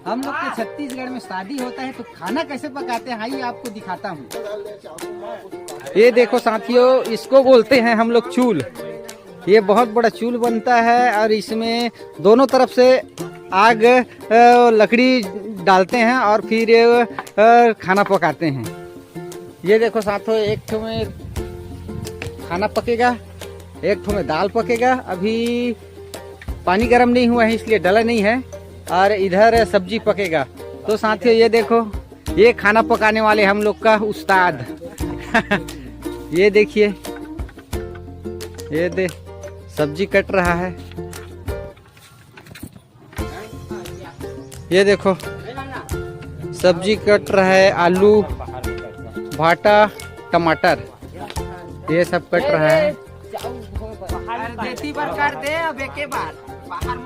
हम लोग के छत्तीसगढ़ में शादी होता है तो खाना कैसे पकाते हैं आइए आपको दिखाता हूँ। ये देखो साथियों, इसको बोलते हैं हम लोग चूल। ये बहुत बड़ा चूल बनता है और इसमें दोनों तरफ से आग लकड़ी डालते हैं और फिर खाना पकाते हैं। ये देखो साथियों, एक ठो में खाना पकेगा, एक ठो में दाल पकेगा। अभी पानी गर्म नहीं हुआ है इसलिए डला नहीं है, और इधर सब्जी पकेगा। तो साथियों ये देखो, ये खाना पकाने वाले हम लोग का उस्ताद ये देखिए, ये सब्जी कट रहा है। ये देखो सब्जी कट रहा है, आलू, भाटा, टमाटर, ये सब कट रहा है। बाहर कर दे अब एक बार बाहर